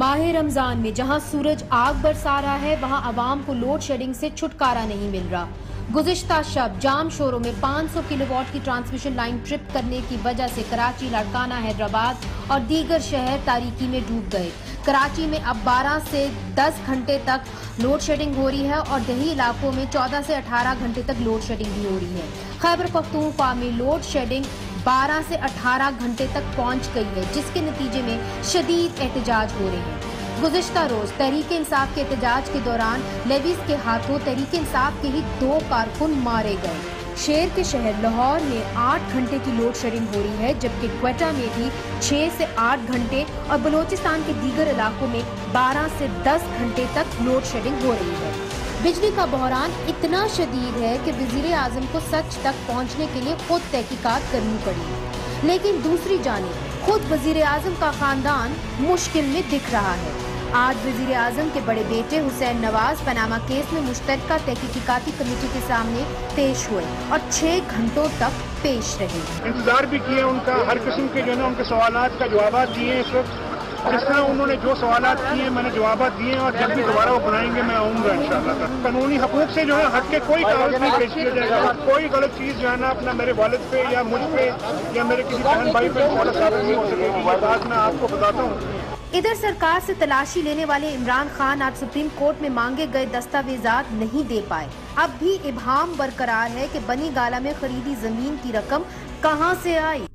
माह रमजान में जहां सूरज आग बरसा रहा है, वहां आवाम को लोड शेडिंग से छुटकारा नहीं मिल रहा। गुज़िश्ता शब जाम शोरों में 500 किलोवाट की ट्रांसमिशन लाइन ट्रिप करने की वजह से कराची, लाड़काना, हैदराबाद और दीगर शहर तारीकी में डूब गए। कराची में अब 12 से 10 घंटे तक लोड शेडिंग हो रही है और दही इलाकों में 14 से 18 घंटे तक लोड शेडिंग भी हो रही है। खैबर पख्तूनख्वा में लोड शेडिंग 12 से 18 घंटे तक पहुंच गई है, जिसके नतीजे में शदीद एहतजाज हो रहे हैं। गुज़िश्ता रोज तहरीक इंसाफ के एहतजाज के दौरान लेविस के हाथों तहरीक इंसाफ के ही 2 कारकुन मारे गए। शेर के शहर लाहौर में 8 घंटे की लोड शेडिंग हो रही है, जबकि क्वेटा में भी 6 से 8 घंटे और बलोचिस्तान के दीगर इलाकों में 12 से 10 घंटे तक लोड शेडिंग हो रही है। बिजली का बहरान इतना शदीद है कि वज़ीर आज़म को सच तक पहुंचने के लिए खुद तहकीकात करनी पड़ी, लेकिन दूसरी जानिब खुद वज़ीर आज़म का खानदान मुश्किल में दिख रहा है। आज वज़ीर आज़म के बड़े बेटे हुसैन नवाज पनामा केस में मुश्तरका तहकीकाती कमेटी के सामने पेश हुए और 6 घंटों तक पेश रहे। इंतजार भी किए उनका, हर किस्म के जो है उनके सवालात का जवाब दिए। इस वक्त जिस तरह उन्होंने जो सवालात किए मैंने जवाब दिए और जब भी दोबारा वो बनाएंगे मैं आऊंगा इंशाल्लाह। कानूनी हकूक से जो है हट के कोई कागज नहीं पेश किया जाएगा। कोई गलत चीज जो है ना अपना मेरे वालिद पे या मुझ पे या मेरे किसी बहन भाई पे साबित नहीं हो सकेगी। ये बात मैं आपको बताता हूँ। इधर सरकार से तलाशी लेने वाले इमरान खान आज सुप्रीम कोर्ट में मांगे गए दस्तावेजात नहीं दे पाए। अब भी इबहाम बरकरार है कि बनी गाला में खरीदी जमीन की रकम कहां से आई।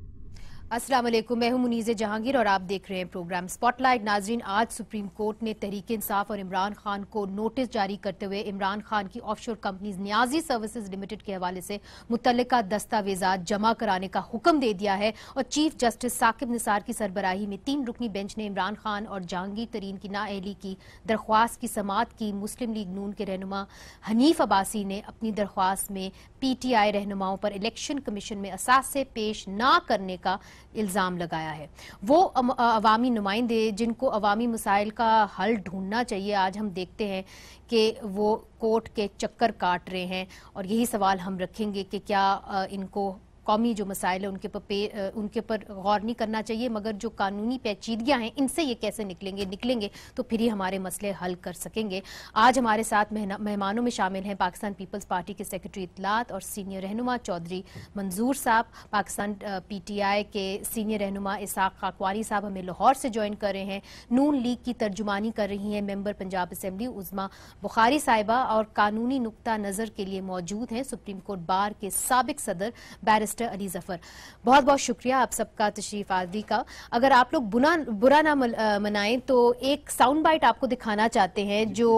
अस्सलाम वालेकुम, मैं हूं मुनीज़े जहांगीर और आप देख रहे हैं प्रोग्राम स्पॉटलाइट। नाजरीन, आज सुप्रीम कोर्ट ने तहरीक इंसाफ और इमरान खान को नोटिस जारी करते हुए इमरान खान की offshore companies Niazi services limited के हवाले से मुतल्लिका दस्तावेजात जमा कराने का हुक्म दे दिया है और चीफ जस्टिस साकिब निसार की सरबराही में 3 रुकनी बेंच ने इमरान खान और जहांगीर तरीन की नाअहली की दरख्वास्त की समाअत की। मुस्लिम लीग नून के रहनुमा हनीफ अब्बासी ने अपनी दरख्वास्त में PTI रहनुमाओं पर इलेक्शन कमीशन में असासे पेश न करने का इल्जाम लगाया है। वो अवामी नुमाइंदे जिनको अवामी मसाइल का हल ढूंढना चाहिए, आज हम देखते हैं कि वो कोर्ट के चक्कर काट रहे हैं और यही सवाल हम रखेंगे कि क्या इनको कौमी जो मसाइल है उनके पर गौर नहीं करना चाहिए, मगर जो कानूनी पेचीदगियां हैं इनसे ये कैसे निकलेंगे तो फिर ही हमारे मसले हल कर सकेंगे। आज हमारे साथ मेहमानों में शामिल हैं पाकिस्तान पीपल्स पार्टी के सेक्रेटरी इत्तलात और सीनियर रहनुमा चौधरी मंजूर साहब, पाकिस्तान PTI के सीनियर रहनुमा इसाक खाकवानी साहब हमें लाहौर से ज्वाइन कर रहे हैं, नून लीग की तर्जुमानी कर रही हैं मेंबर पंजाब असेंबली उज़मा बुखारी साहिबा और कानूनी नुक्ता नजर के लिए मौजूद हैं सुप्रीम कोर्ट बार के साबिक सदर बैरिस्टर अली जफर। बहुत बहुत शुक्रिया आप सबका तशरीफ आदि का। अगर आप लोग बुरा ना मनाएं तो एक साउंड बाइट आपको दिखाना चाहते हैं जो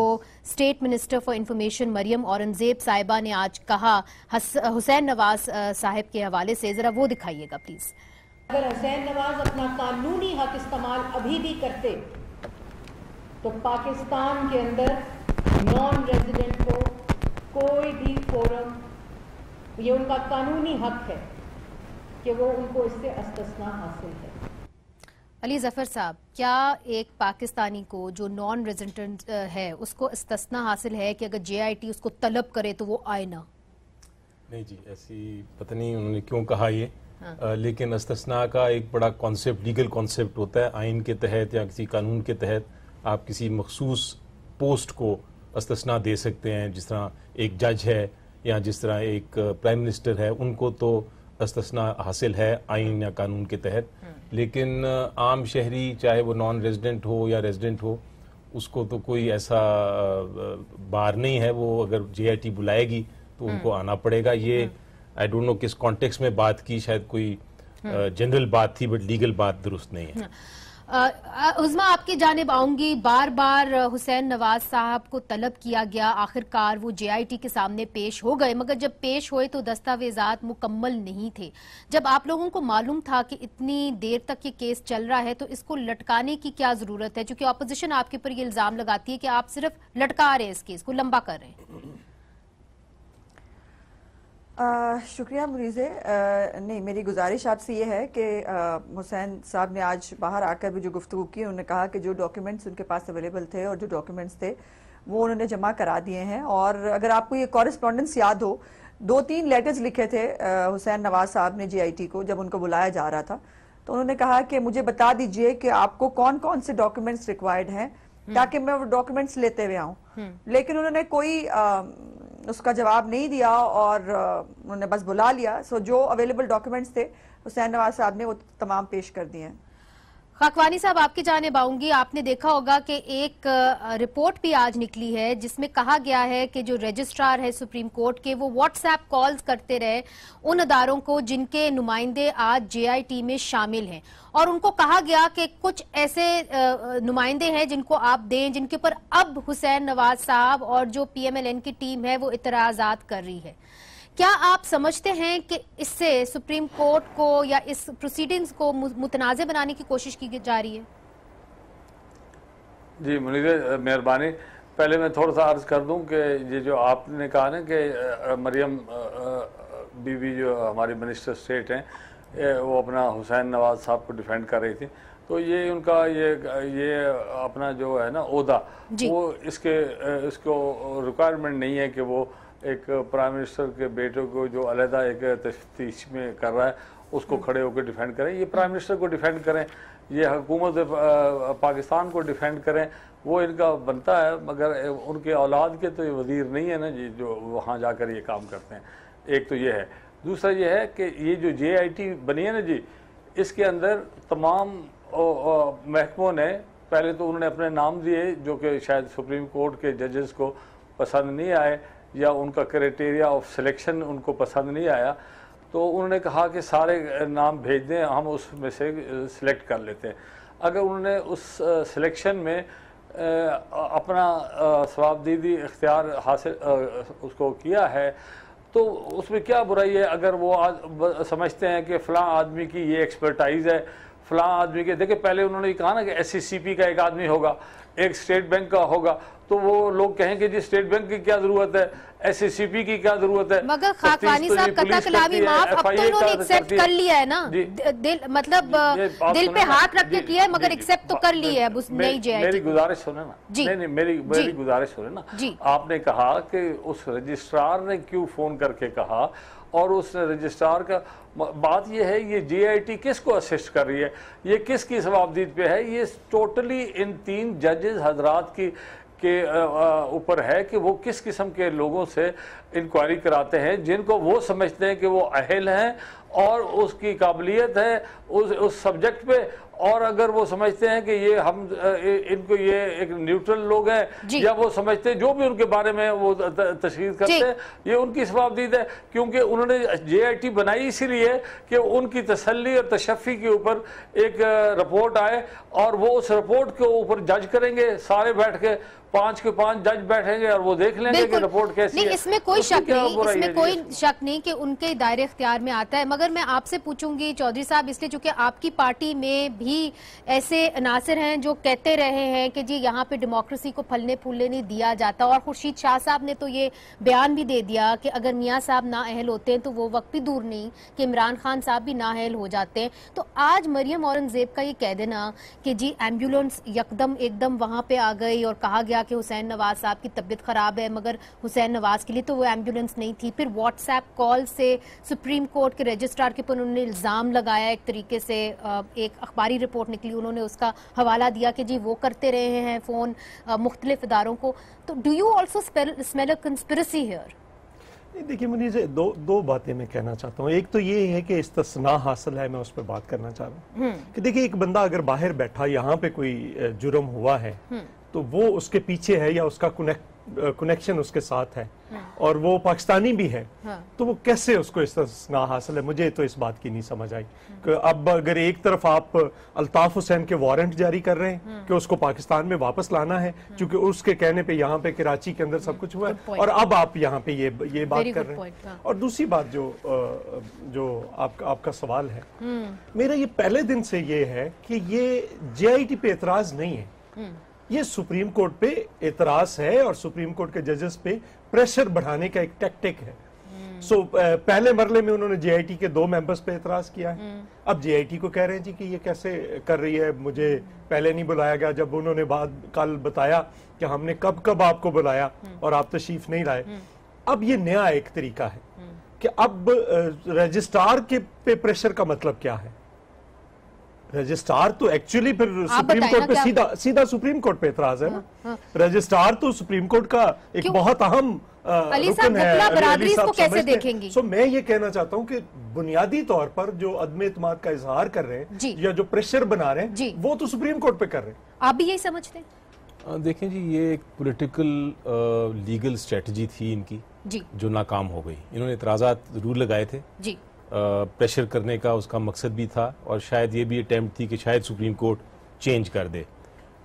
state minister for information Maryam Aurangzeb साहिबा ने आज कहा हुसैन नवाज साहिब के हवाले से, जरा वो दिखाइएगा प्लीज। अगर हुसैन नवाज अपना कानूनी हक इस्तेमाल अभी भी करते तो पाकिस्तान के अंदर नॉन रेजिडेंट को कोई भी फोरम, ये उनका कानूनी हक है कि वो उनको इससे इस्तिस्ना हासिल है। अली जफर साहब, क्या एक पाकिस्तानी को जो नॉन रेजिडेंट है उसको इस्तिस्ना हासिल है कि अगर JIT उसको तलब करे तो वो आए ना? नहीं जी, ऐसी पता नहीं उन्होंने क्यों कहा ये। लेकिन इस्तिस्ना का एक बड़ा कॉन्सेप्ट, लीगल कॉन्सेप्ट होता है। आइन के तहत या किसी कानून के तहत आप किसी मखसूस पोस्ट को इस्तिस्ना दे सकते हैं। जिस तरह एक जज है या जिस तरह एक प्राइम मिनिस्टर है, उनको तो इस्तिस्ना हासिल है आइन या कानून के तहत। लेकिन आम शहरी, चाहे वो नॉन रेजिडेंट हो या रेजिडेंट हो, उसको तो कोई ऐसा बार नहीं है। वो अगर JIT बुलाएगी तो उनको आना पड़ेगा। ये आई डोंट नो किस कॉन्टेक्स्ट में बात की, शायद कोई जनरल बात थी, बट लीगल बात दुरुस्त नहीं है। उज़मा, आपकी जानिब आऊंगी। बार बार हुसैन नवाज साहब को तलब किया गया, आखिरकार वो JIT के सामने पेश हो गए, मगर जब पेश हुए तो दस्तावेजात मुकम्मल नहीं थे। जब आप लोगों को मालूम था कि इतनी देर तक ये केस चल रहा है तो इसको लटकाने की क्या जरूरत है? क्योंकि अपोजिशन आपके ऊपर ये इल्जाम लगाती है कि आप सिर्फ लटका रहे हैं, इस केस को लंबा कर रहे हैं। शुक्रिया मुनीज़े। नहीं, मेरी गुजारिश आपसे ये है कि हुसैन साहब ने आज बाहर आकर भी जो गुफ्तगू की, उन्होंने कहा कि जो डॉक्यूमेंट्स उनके पास अवेलेबल थे और जो डॉक्यूमेंट्स थे वो उन्होंने जमा करा दिए हैं। और अगर आपको ये कॉरेस्पॉन्डेंस याद हो, 2-3 लेटर्स लिखे थे हुसैन नवाज साहब ने JIT को जब उनको बुलाया जा रहा था, तो उन्होंने कहा कि मुझे बता दीजिए कि आपको कौन कौन से डॉक्यूमेंट्स रिक्वायर्ड हैं ताकि मैं वो डॉक्यूमेंट्स लेते हुए आऊं। लेकिन उन्होंने कोई उसका जवाब नहीं दिया और उन्होंने बस बुला लिया। सो जो अवेलेबल डॉक्यूमेंट्स थे हुसैन नवाज साहब ने वो तमाम पेश कर दिए हैं। खाकवानी साहब, आपकी जानिब आऊंगी। आपने देखा होगा कि एक रिपोर्ट भी आज निकली है जिसमें कहा गया है कि जो रजिस्ट्रार है सुप्रीम कोर्ट के, वो व्हाट्सएप कॉल्स करते रहे उन अदारों को जिनके नुमाइंदे आज जेआईटी में शामिल हैं, और उनको कहा गया कि कुछ ऐसे नुमाइंदे हैं जिनको आप दें जिनके ऊपर अब हुसैन नवाज साहब और जो पीएमएलएन की टीम है वो इतराजात कर रही है। क्या आप समझते हैं कि इससे सुप्रीम कोर्ट को या इस प्रोसीडिंग्स को मुतनाज़े बनाने की कोशिश की जा रही है? जी मुनीर, मेहरबानी। पहले मैं थोड़ा सा अर्ज कर दूं कि ये जो आपने कहा ना कि मरियम बीबी जो हमारी मिनिस्टर स्टेट हैं वो अपना हुसैन नवाज साहब को डिफेंड कर रही थी, तो ये उनका ये अपना जो है ना ओहदा, वो इसको रिक्वायरमेंट नहीं है कि वो एक प्राइम मिनिस्टर के बेटे को जो अलहदा एक तफ्तीश में कर रहा है उसको खड़े होकर डिफेंड करें। ये प्राइम मिनिस्टर को डिफेंड करें, ये हुकूमत पाकिस्तान को डिफेंड करें, वो इनका बनता है। मगर उनके औलाद के तो ये वजीर नहीं है ना जी जो वहाँ जाकर ये काम करते हैं। एक तो ये है। दूसरा ये है कि ये जो JIT बनी है ना जी, इसके अंदर तमाम महकमों ने पहले तो उन्होंने अपने नाम दिए जो कि शायद सुप्रीम कोर्ट के जजेस को पसंद नहीं आए या उनका क्राइटेरिया ऑफ सिलेक्शन उनको पसंद नहीं आया, तो उन्होंने कहा कि सारे नाम भेज दें, हम उसमें से सिलेक्ट कर लेते हैं। अगर उन्होंने उस सिलेक्शन में अपना सवाबदीदी इख्तियार हासिल उसको किया है तो उसमें क्या बुराई है। अगर वो समझते हैं कि फ़लाँ आदमी की ये एक्सपर्टाइज़ है, फ़लाँ आदमी के, देखिए पहले उन्होंने कहा ना कि SCCP का एक आदमी होगा, एक स्टेट बैंक का होगा, तो वो लोग कहेंगे जी स्टेट बैंक की क्या जरूरत है, SCCP की क्या जरूरत है। मगर खाकवानी साहब कथा कलामी माफ अब तो इन्होंने एक्सेप्ट कर लिया है ना, मतलब दिल पे हाथ रख के किया है, मगर एक्सेप्ट तो कर लिया है नई JIT। मेरी गुजारिश सुने ना जी, नहीं मेरी गुजारिश सुने ना जी। आपने कहा कि उस रजिस्ट्रार ने क्यों फोन करके कहा, और उस रजिस्ट्रार का बात यह है ये JIT किसको असिस्ट कर रही है, ये किसकी सवाबदीद पे है, ये टोटली इन 3 जजेस हजरात की के ऊपर है कि वो किस किस्म के लोगों से इंक्वायरी कराते हैं जिनको वो समझते हैं कि वो अहल हैं और उसकी काबिलियत है उस सब्जेक्ट पे, और अगर वो समझते हैं कि ये हम इनको ये एक न्यूट्रल लोग हैं या वो समझते हैं जो भी उनके बारे में वो तशरीह करते हैं ये उनकी सवाबदीद है, क्योंकि उन्होंने JIT बनाई इसीलिए कि उनकी तसल्ली और तशफ़ी के ऊपर एक रिपोर्ट आए और वो उस रिपोर्ट के ऊपर जज करेंगे, सारे बैठ के 5 के 5 जज बैठेंगे और वो देख लेंगे कि रिपोर्ट कैसी है। इसमें कोई शक नहीं, इसमें कोई शक नहीं कि उनके दायरे इख्तियार में आता है। मगर मैं आपसे पूछूंगी चौधरी साहब, इसलिए चूंकि आपकी पार्टी में भी ऐसे अनासर हैं जो कहते रहे हैं कि जी यहाँ पे डेमोक्रेसी को फलने फूलने नहीं दिया जाता, और खुर्शीद शाह साहब ने तो ये बयान भी दे दिया कि अगर मियाँ साहब नाअहल होते हैं तो वो वक्त भी दूर नहीं कि इमरान खान साहब भी नाअहल हो जाते हैं। तो आज मरियम औरंगजेब का ये कह देना कि जी एम्बुलेंस यकदम एकदम वहां पे आ गई और कहा गया कि हुसैन नवाज साहब की तबीयत खराब है, मगर हुसैन नवाज के लिए तो वो एम्बुलेंस नहीं थी, फिर व्हाट्सएप कॉल से सुप्रीम कोर्ट के रजिस्ट्रार के ऊपर उन्होंने इल्जाम लगाया, एक तरीके से एक अखबारी रिपोर्ट निकली, उन्होंने उसका हवाला दिया कि जी वो करते रहे हैं फोन मुख्तलिफ इदारों को। तो do you also smell a conspiracy here? देखिए मुनीर, दो बातें मैं कहना चाहता हूँ। एक तो ये है कि इस्तिस्ना हासिल है, मैं उस पर बात करना चाह रहा हूँ कि देखिए एक बंदा अगर बाहर बैठा यहाँ पे कोई जुर्म हुआ है तो वो उसके पीछे है या उसका कनेक्शन उसके साथ है और वो पाकिस्तानी भी है, तो वो कैसे उसको इस्तिस्ना हासिल है, मुझे तो इस बात की नहीं समझ आई। कि अब अगर एक तरफ आप अल्ताफ हुसैन के वारंट जारी कर रहे हैं कि उसको पाकिस्तान में वापस लाना है क्योंकि उसके कहने पे यहाँ पे कराची के अंदर सब कुछ हुआ है, और अब आप यहाँ पे ये बात कर रहे हैं। और दूसरी बात जो आपका सवाल है, मेरा ये पहले दिन से ये है कि ये JIT पे एतराज नहीं है, ये सुप्रीम कोर्ट पे एतराज है और सुप्रीम कोर्ट के जजेस पे प्रेशर बढ़ाने का एक टैक्टिक है। पहले मरले में उन्होंने JIT के 2 मेंबर्स पे एतराज किया है, अब JIT को कह रहे हैं जी कि ये कैसे कर रही है, मुझे पहले नहीं बुलाया गया, जब उन्होंने कल बताया कि हमने कब आपको बुलाया और आप तशरीफ नहीं लाए। अब ये नया एक तरीका है कि अब रजिस्ट्रार के पे प्रेशर का मतलब क्या है, रजिस्ट्रार तो एक्चुअली फिर सुप्रीम कोर्ट पे सीधा सुप्रीम कोर्ट पे एतराज है ना। रजिस्ट्रार तो सुप्रीम कोर्ट का एक बहुत अहम रुकन है। बरादरी इसको कैसे देखेंगी? सो मैं ये कहना चाहता हूँ कि बुनियादी तौर पर जो अदम एतमाद का इजहार कर रहे हैं या जो प्रेशर बना रहे हैं वो तो सुप्रीम कोर्ट पे कर रहे हैं। आप भी यही समझते हैं? देखें जी, ये एक पॉलिटिकल लीगल स्ट्रेटजी थी इनकी जी, जो नाकाम हो गई। इन्होंने इतराजात जरूर लगाए थे जी, प्रेशर करने का उसका मकसद भी था, और शायद ये भी अटेम्प्ट थी कि शायद सुप्रीम कोर्ट चेंज कर दे।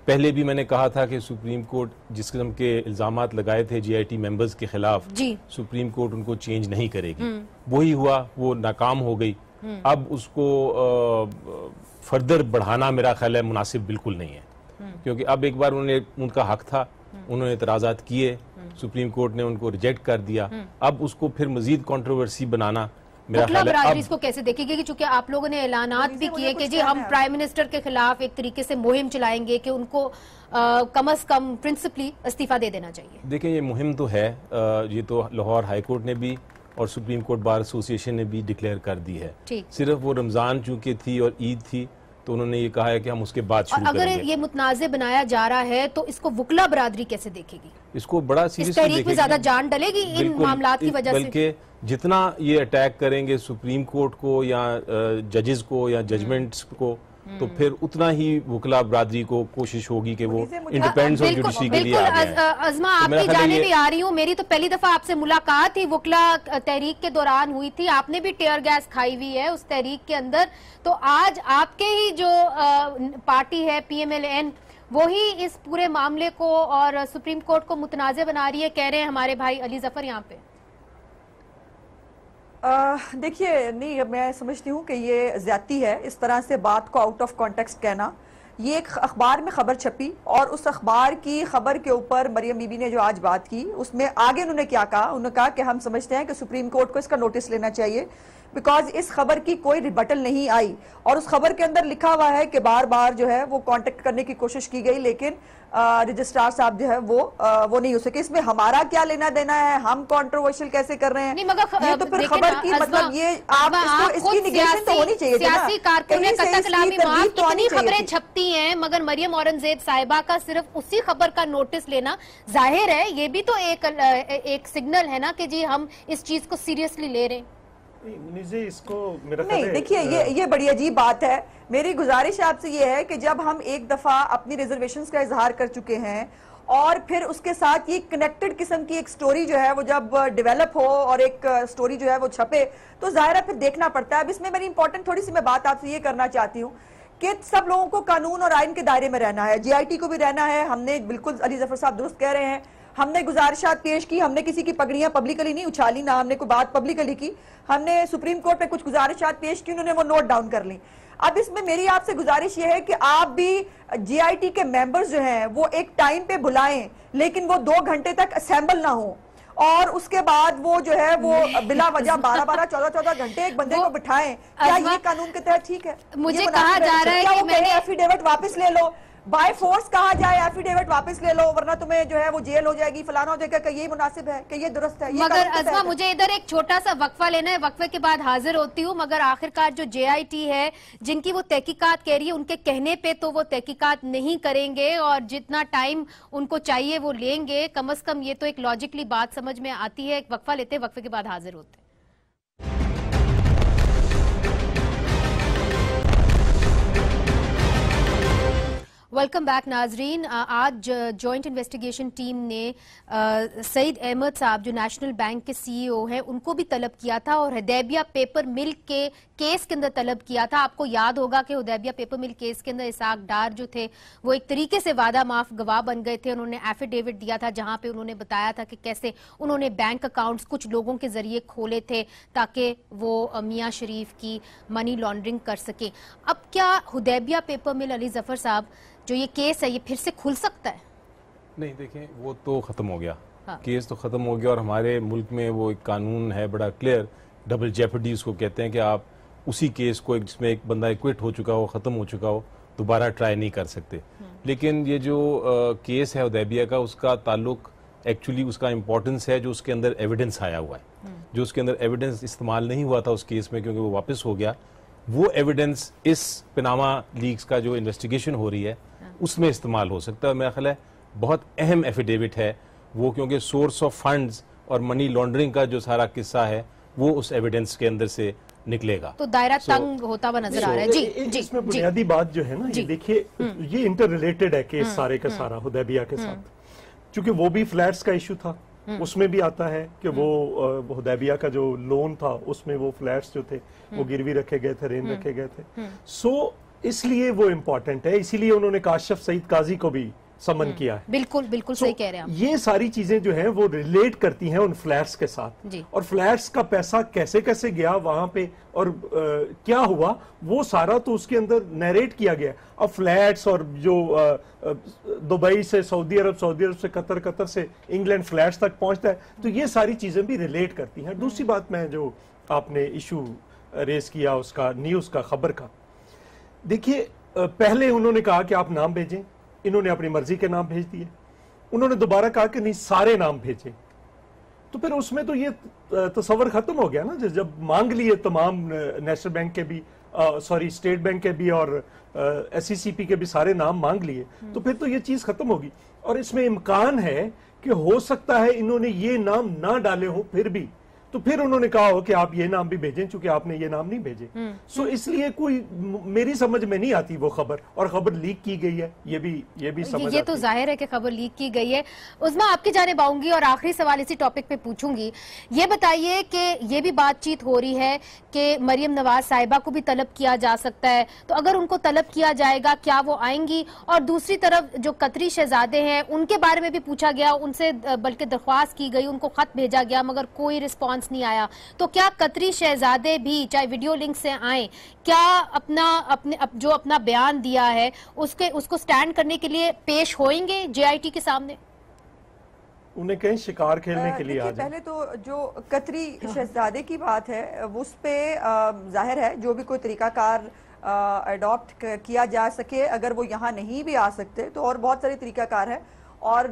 पहले भी मैंने कहा था कि सुप्रीम कोर्ट जिस किस्म के इल्जामात लगाए थे जीआईटी मेंबर्स के खिलाफ, सुप्रीम कोर्ट उनको चेंज नहीं करेगी। वही हुआ, वो नाकाम हो गई। अब उसको फर्दर बढ़ाना मेरा ख्याल है मुनासिब बिल्कुल नहीं है, क्योंकि अब एक बार उनका हक था, उन्होंने इतराजात किए, सुप्रीम कोर्ट ने उनको रिजेक्ट कर दिया। अब उसको फिर मजीद कंट्रोवर्सी बनाना मेरा ख्याल है। इसको कैसे देखेगी? क्योंकि आप लोगों ने ऐलानात भी किए कि जी हम प्राइम मिनिस्टर के खिलाफ एक तरीके से मुहिम चलाएंगे कि उनको कम से कम प्रिंसिपली इस्तीफा दे देना चाहिए। देखिए, ये मुहिम तो है, ये तो लाहौर हाई कोर्ट ने भी और सुप्रीम कोर्ट बार एसोसिएशन ने भी डिक्लेयर कर दी है। सिर्फ वो रमजान चूंकि थी और ईद थी तो उन्होंने ये कहा है कि हम उसके बाद शुरू करेंगे। अगर ये मुतनाज़े बनाया जा रहा है तो इसको वुकला बरादरी कैसे देखेगी? इसको बड़ा सीरियसली तहरीक में ज्यादा जान डलेगी इन मामलात की वजह से। बल्कि जितना ये अटैक करेंगे सुप्रीम कोर्ट को या जजेस को या जजमेंट्स को, तो फिर उतना ही वुकला बरादरी को कोशिश होगी कि वो इंडिपेंडेंस ऑफ जुडिशरी के लिए आगे आए। अज़मा, आपकी जाने भी आ रही हूँ। मेरी तो पहली दफा आपसे मुलाकात ही वुकला तहरीक के दौरान हुई थी। आपने भी टीयर गैस खाई हुई है उस तहरीक के अंदर। तो आज आपके ही जो पार्टी है PMLN, वो ही इस पूरे मामले को और सुप्रीम कोर्ट को मुतनाज़े बना रही है, कह रहे हैं हमारे भाई अली जफर यहाँ पे। देखिए, नहीं, मैं समझती हूँ कि ये ज्यादती है इस तरह से बात को आउट ऑफ कॉन्टेक्स्ट कहना। ये एक अखबार में खबर छपी और उस अखबार की खबर के ऊपर मरियम बीबी ने जो आज बात की, उसमें आगे उन्होंने क्या कहा? उन्होंने कहा कि हम समझते हैं कि सुप्रीम कोर्ट को इसका नोटिस लेना चाहिए, बिकॉज इस खबर की कोई रिबटल नहीं आई। और उस खबर के अंदर लिखा हुआ है कि बार बार जो है वो कांटेक्ट करने की कोशिश की गई, लेकिन रजिस्ट्रार साहब जो है वो नहीं हो सके। इसमें हमारा क्या लेना देना है? हम कंट्रोवर्शियल कैसे कर रहे हैं? नहीं, मगर ये तो फिर खबर की मतलब ये आप इसकी निगेशन तो होनी चाहिए। सियासी कारकुन कितनी खबरें छपती हैं, मगर मरियम औरंगजेब साहिबा का सिर्फ उसी खबर का नोटिस लेना, जाहिर है ये भी तो एक सिग्नल है ना कि जी हम इस चीज को सीरियसली ले रहे हैं। इसको मेरा नहीं, देखिए, ये बड़ी अजीब बात है। मेरी गुजारिश आपसे ये है कि जब हम एक दफा अपनी रिजर्वेशंस का इजहार कर चुके हैं और फिर उसके साथ ये कनेक्टेड किस्म की एक स्टोरी जो है वो जब डेवलप हो और एक स्टोरी जो है वो छपे, तो जाहिर है फिर देखना पड़ता है। अब इसमें मेरी इंपॉर्टेंट थोड़ी सी मैं बात आपसे ये करना चाहती हूँ कि सब लोगों को कानून और आइन के दायरे में रहना है, GIT को भी रहना है। हमने बिल्कुल अली जफर साहब दुरुस्त कह रहे हैं, हमने गुजारिशात पेश की, हमने किसी की पगड़ियां पब्लिकली नहीं उछाली, ना हमने कोई बात पब्लिकली की। हमने सुप्रीम कोर्ट में कुछ गुजारिशात पेश की, उन्होंने वो नोट डाउन कर ली। अब इसमें मेरी आपसे गुजारिश ये है कि आप भी GIT के मेंबर्स जो हैं वो एक टाइम पे बुलाएं, लेकिन वो 2 घंटे तक असेंबल ना हो, और उसके बाद वो जो है वो बिला वजह 12-12, 14-14 घंटे एक बंदे को बिठाएं। क्या ये कानून के तहत ठीक है? मुझे कहा जा रहा है कि मैंने एफिडेविट वापस ले लो, बाय फोर्स कहा जाए एफिडेविट वापस ले लो, वरना तुम्हें जो है वो जेल हो जाएगी, फलाना हो जाएगा। ये मुनासिब है कि ये दुरुस्त है? मगर अज़मा, मुझे इधर एक छोटा सा वक्फा लेना है, वक्फे के बाद हाजिर होती हूँ। मगर आखिरकार जो JIT है, जिनकी वो तहकीकात कह रही है, उनके कहने पे तो वो तहकीकात नहीं करेंगे और जितना टाइम उनको चाहिए वो लेंगे। कम से कम ये तो एक लॉजिकली बात समझ में आती है। एक वक्फा लेते, वक्फे के बाद हाजिर होते। वेलकम बैक नाजरीन। आज जॉइंट इन्वेस्टिगेशन टीम ने सईद अहमद साहब जो नेशनल बैंक के CEO हैं उनको भी तलब किया था और हुदैबिया पेपर मिल के केस के अंदर तलब किया था। आपको याद होगा कि हुदैबिया पेपर मिल केस के अंदर इसाक डार जो थे वो एक तरीके से वादा माफ गवाह बन गए थे। उन्होंने एफिडेविट दिया था जहां पे उन्होंने बताया था कि कैसे उन्होंने बैंक अकाउंट्स कुछ लोगों के जरिए खोले थे ताकि वो मियां शरीफ की मनी लॉन्ड्रिंग कर सके। अब क्या हुदैबिया पेपर मिल, अली जफर साहब, जो ये केस है ये फिर से खुल सकता है? नहीं, देखें, वो तो खत्म हो गया। केस तो खत्म हो गया और हमारे मुल्क में वो एक कानून है बड़ा क्लियर, डबल जेपडी उसको कहते हैं, कि आप उसी केस को जिसमें एक बंदा एक्विट हो चुका हो, खत्म हो चुका हो, दोबारा ट्राई नहीं कर सकते। लेकिन ये जो केस है हुदैबिया का, उसका ताल्लुक एक्चुअली उसका इंपॉर्टेंस है जो उसके अंदर एविडेंस आया हुआ है। जो उसके अंदर एविडेंस इस्तेमाल नहीं हुआ था उस केस में क्योंकि वो वापस हो गया, वो एविडेंस इस पनामा लीक्स का जो इन्वेस्टिगेशन हो रही है उसमें इस्तेमाल हो सकता है। मेरा ख्याल है बहुत अहम एफिडेविट है वो, क्योंकि सोर्स ऑफ फंड्स और मनी लॉन्ड्रिंग का जो सारा किस्सा है वो उस एविडेंस के अंदर से निकलेगा। तो दायरा तंग होता हुआ नजर आ रहा है। जी जी इसमें बुनियादी बात जो है ना, ये देखिए ये इंटर रिलेटेड है केस सारे का सारा हुदैबिया के साथ, क्योंकि वो भी फ्लैट्स का इशू था, उसमें भी आता है कि वो हुदैबिया का जो लोन था उसमें वो फ्लैट्स जो थे वो गिरवी रखे गए थे, रेन रखे गए थे। सो इसलिए वो इम्पोर्टेंट है, इसीलिए उन्होंने काशिफ सईद काजी को भी समन किया है। बिल्कुल बिल्कुल सही कह रहे हैं आप। ये सारी चीजें जो हैं वो रिलेट करती हैं उन फ्लैट्स के साथ जी। और फ्लैट्स का पैसा कैसे कैसे गया वहां पे और क्या हुआ वो सारा तो उसके अंदर नरेट किया गया। अब फ्लैट्स और जो दुबई से सऊदी अरब, सऊदी अरब से कतर, कतर से इंग्लैंड फ्लैट्स तक पहुंचता है, तो ये सारी चीजें भी रिलेट करती हैं। दूसरी बात मैं जो आपने इशू रेस किया उसका न्यूज का, खबर का, देखिए पहले उन्होंने कहा कि आप नाम भेजें, इन्होंने अपनी मर्जी के नाम भेज दिए। उन्होंने दोबारा कहा कि नहीं सारे नाम भेजें, तो फिर उसमें तो ये तस्वर खत्म हो गया ना। जब मांग लिए तमाम नेशनल बैंक के भी, सॉरी स्टेट बैंक के भी और SECP के भी सारे नाम मांग लिए, तो फिर तो ये चीज खत्म होगी। और इसमें इम्कान है कि हो सकता है इन्होंने ये नाम ना डाले हो फिर भी, तो फिर उन्होंने कहा हो कि आप ये नाम भी भेजें, चूंकि आपने ये नाम नहीं भेजे। सो इसलिए कोई मेरी समझ में नहीं आती वो खबर, और खबर लीक की गई है ये भी समझ ये तो जाहिर है कि खबर लीक की गई है। उस्मा आपकी जानिब आऊंगी और आखिरी सवाल इसी टॉपिक पे पूछूंगी। ये बताइए कि ये भी बातचीत हो रही है कि मरियम नवाज साहिबा को भी तलब किया जा सकता है, तो अगर उनको तलब किया जाएगा क्या वो आएंगी? और दूसरी तरफ जो कतरी शहजादे हैं उनके बारे में भी पूछा गया, उनसे बल्कि दरख्वास्त की गई, उनको खत भेजा गया मगर कोई रिस्पॉन्स नहीं आया। तो क्या कतरी शहजादे भी चाहे वीडियो लिंक से आए, क्या अपना बयान दिया है उसको स्टैंड करने के लिए पेश होंगे JIT के सामने? उन्हें कहीं शिकार खेलने के लिए आ जाए। पहले तो जो कतरी शहजादे की बात है उस पे जाहिर है जो भी कोई तरीकाकार अडॉप्ट किया जा सके, अगर वो यहाँ नहीं भी आ सकते तो और बहुत सारे तरीकाकार है। और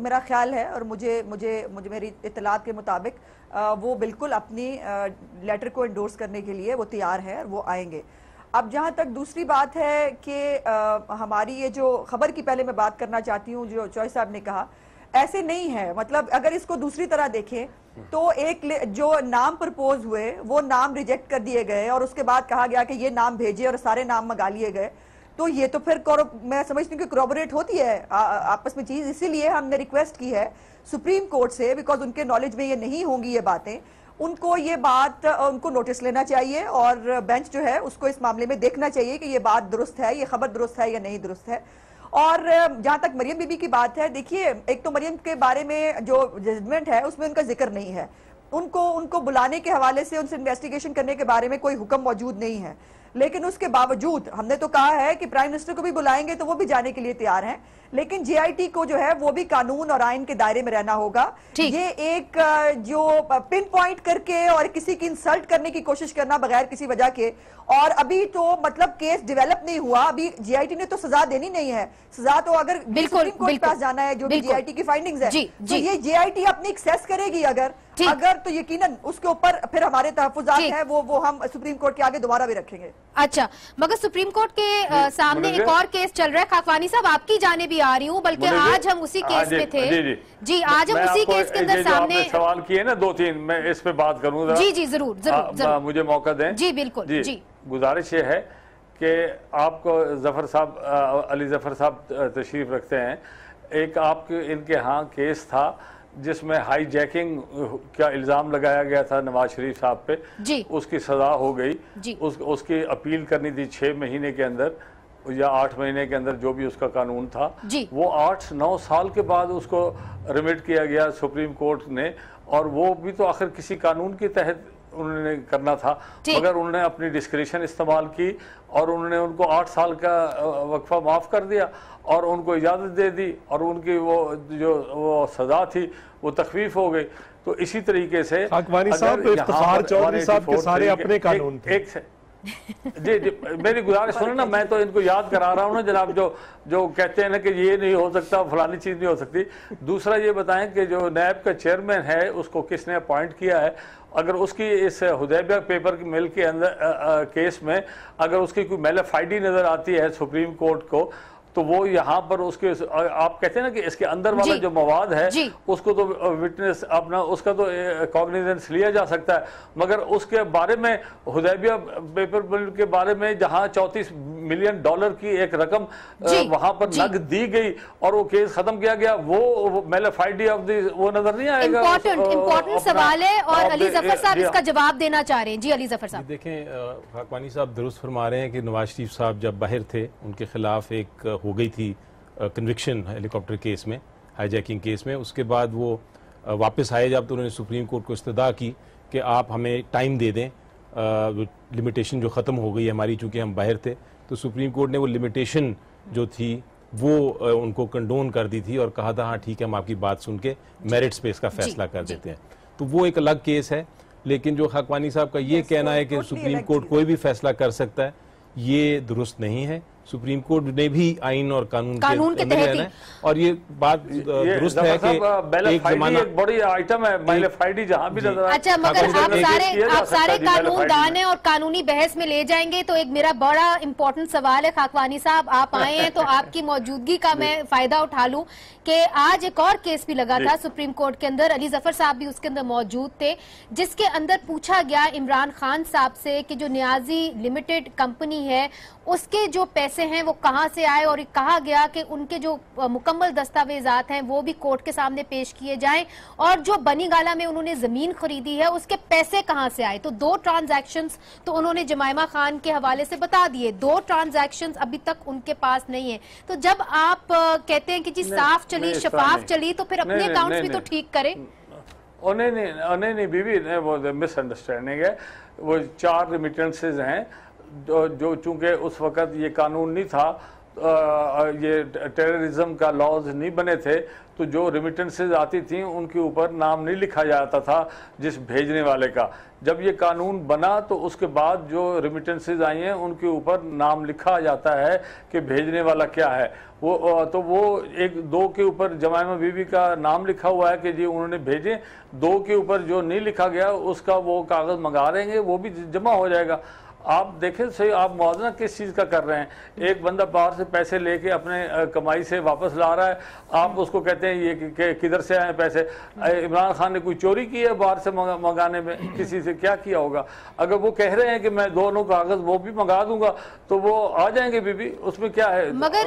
मेरा ख्याल है और मुझे मेरी इत्तलात के मुताबिक वो बिल्कुल अपनी लेटर को एंडोर्स करने के लिए वो तैयार है, वो आएंगे। अब जहाँ तक दूसरी बात है कि हमारी ये जो खबर की पहले मैं बात करना चाहती हूँ, जो चौधरी साहब ने कहा ऐसे नहीं है। मतलब अगर इसको दूसरी तरह देखें तो एक जो नाम प्रपोज हुए वो नाम रिजेक्ट कर दिए गए और उसके बाद कहा गया कि ये नाम भेजे और सारे नाम मंगा लिए गए, तो ये तो फिर मैं समझती हूँ कि कोरोबोरेट होती है आपस में चीज। इसीलिए हमने रिक्वेस्ट की है सुप्रीम कोर्ट से, बिकॉज उनके नॉलेज में ये नहीं होंगी ये बातें, उनको ये बात उनको नोटिस लेना चाहिए और बेंच जो है उसको इस मामले में देखना चाहिए कि ये बात दुरुस्त है, ये खबर दुरुस्त है या नहीं दुरुस्त है। और जहां तक मरियम बीबी की बात है, देखिए एक तो मरियम के बारे में जो जजमेंट है उसमें उनका जिक्र नहीं है, उनको बुलाने के हवाले से उनसे इन्वेस्टिगेशन करने के बारे में कोई हुक्म मौजूद नहीं है। लेकिन उसके बावजूद हमने तो कहा है कि प्राइम मिनिस्टर को भी बुलाएंगे तो वो भी जाने के लिए तैयार हैं, लेकिन JIT को जो है वो भी कानून और आइन के दायरे में रहना होगा। ये एक जो पिन पॉइंट करके और किसी की इंसल्ट करने की कोशिश करना बगैर किसी वजह के, और अभी तो मतलब केस डेवलप नहीं हुआ, अभी JIT ने तो सजा देनी नहीं है। सजा तो अगर सुप्रीम कोर्ट के पास जाना है, जो भी JIT की फाइंडिंग्स है, तो ये JIT अपनी एक्सेस करेगी अगर तो यकीनन उसके ऊपर फिर हमारे तहफुजात हैं वो हम सुप्रीम कोर्ट के आगे दोबारा भी रखेंगे। अच्छा, मगर सुप्रीम कोर्ट के सामने एक और केस चल रहा है। खाकवानी साहब आपकी जाने भी आ रही हूँ, बल्कि आज हम उसी केस में थे। जी आज हम उसी केस के अंदर सामने सवाल किए ना 2-3, मैं इस पे बात करूंगा। जी जरूर मुझे मौका दें। जी बिल्कुल जी। गुजारिश ये है कि आपको जफर साहब, अली जफर साहब तशरीफ रखते हैं, एक आपके इनके यहाँ केस था जिसमें हाईजैकिंग का इल्ज़ाम लगाया गया था नवाज शरीफ साहब पे जी। उसकी सज़ा हो गई जी। उसकी अपील करनी थी 6 महीने के अंदर या 8 महीने के अंदर, जो भी उसका कानून था जी। वो 8-9 साल के बाद उसको रिमिट किया गया सुप्रीम कोर्ट ने, और वो भी तो आखिर किसी कानून के तहत उन्होंने करना था, मगर उन्होंने अपनी डिस्क्रिशन इस्तेमाल की और उन्होंने उनको 8 साल का वक्फा माफ़ कर दिया और उनको इजाज़त दे दी और उनकी वो सज़ा थी वो तखफीफ हो गई। तो इसी तरीके से खाकवानी साहब, तो इफ्तिखार चौधरी साहब के सारे अपने कानून थे। जी जी, मेरी गुजारिश सुनो ना, मैं तो इनको याद करा रहा हूँ ना जनाब, जो कहते हैं ना कि ये नहीं हो सकता, फलानी चीज नहीं हो सकती। दूसरा ये बताएं कि जो नैब का चेयरमैन है उसको किसने अपॉइंट किया है? अगर उसकी इस हुदैबिया पेपर की मिल के अंदर केस में अगर उसकी कोई मेलाफाइडी नजर आती है सुप्रीम कोर्ट को, तो वो यहाँ पर उसके, आप कहते हैं ना कि इसके अंदर वाला जो मवाद है उसको तो विटनेस अपना उसका तो कॉग्निजेंस लिया जा सकता है, मगर उसके बारे में हुदैबिया पेपर बिल के बारे में जहाँ 34 मिलियन डॉलर की एक रकम वहां पर नग दी गई और वो केस खत्म किया गया, वो मेलाफाइडी ऑफ द वो नजर नहीं आएगा। इम्पोर्टेंट सवाल है और अली जफर साहब इसका जवाब देना चाह रहे हैं। जी अली जफर साहब। देखें, खाकवानी साहब दुरुस्त फरमा रहे हैं कि नवाज शरीफ साहब जब बाहर थे उनके खिलाफ एक हो गई थी कन्विक्शन हेलीकॉप्टर केस में, हाईजैकिंग केस में। उसके बाद वो वापस आए जब, तो उन्होंने सुप्रीम कोर्ट को इस्तदा की कि आप हमें टाइम दे दें, लिमिटेशन जो ख़त्म हो गई है हमारी, चूँकि हम बाहर थे। तो सुप्रीम कोर्ट ने वो लिमिटेशन जो थी वो उनको कंडोन कर दी थी और कहा था हाँ ठीक है, हम आपकी बात सुन के मेरिट्स पे इसका फैसला कर देते हैं। तो वो एक अलग केस है। लेकिन जो खाकवानी साहब का ये कहना है कि सुप्रीम कोर्ट कोई भी फैसला कर सकता है, ये दुरुस्त नहीं है। सुप्रीम कोर्ट ने भी आइन और कानून के अंदर रहना है, और ये बात दुरुस्त है कि एक जमाना एक बड़ी आइटम है मेलाफाइडी जहां भी नजर। अच्छा, मगर आप सारे कानूनदान हैं और कानूनी बहस में ले जाएंगे, तो एक मेरा बड़ा इंपॉर्टेंट सवाल है। खाकवानी साहब आप आए हैं तो आपकी मौजूदगी का मैं फायदा उठा लूं कि आज एक और केस भी लगा था सुप्रीम कोर्ट के अंदर, अली जफर साहब भी उसके अंदर मौजूद थे, जिसके अंदर पूछा गया इमरान खान साहब से कि जो नियाजी लिमिटेड कंपनी है उसके जो पैसे हैं वो कहां से आए, और कहा गया कि उनके जो मुकम्मल दस्तावेजात हैं वो भी कोर्ट के सामने पेश किए जाएं, और जो बनी गाला में उन्होंने जमीन खरीदी है उसके पैसे कहां से आए। तो 2 ट्रांजैक्शंस तो उन्होंने जमाइमा खान के हवाले से बता दिए, 2 ट्रांजैक्शंस अभी तक उनके पास नहीं है। तो जब आप कहते हैं कि जी साफ चली, शफाफ चली, तो फिर अपने अकाउंट्स भी तो ठीक करें। नहीं बीबी, वो मिसअंडरस्टैंडिंग है। वो 4 रिमिटेंसेज हैं जो चूंकि उस वक़्त ये कानून नहीं था, ये टेररिज्म का लॉज नहीं बने थे, तो जो रिमिटेंसेज आती थी उनके ऊपर नाम नहीं लिखा जाता था जिस भेजने वाले का। जब ये कानून बना तो उसके बाद जो रिमिटेंसेज आई हैं उनके ऊपर नाम लिखा जाता है कि भेजने वाला क्या है। वो 1-2 के ऊपर जमाइमा बीबी का नाम लिखा हुआ है कि जी उन्होंने भेजे, 2 के ऊपर जो नहीं लिखा गया उसका वो कागज़ मंगा रहेंगे, वो भी जमा हो जाएगा। आप देखें सही, आप मुआवजा किस चीज़ का कर रहे हैं? एक बंदा बाहर से पैसे लेके अपने कमाई से वापस ला रहा है, आप उसको कहते हैं ये किधर से आए पैसे? इमरान खान ने कोई चोरी की है बाहर से मंगाने में? किसी से क्या किया होगा? अगर वो कह रहे हैं कि मैं दोनों कागज वो भी मंगा दूंगा तो वो आ जाएंगे बीबी, उसमें क्या है? मगर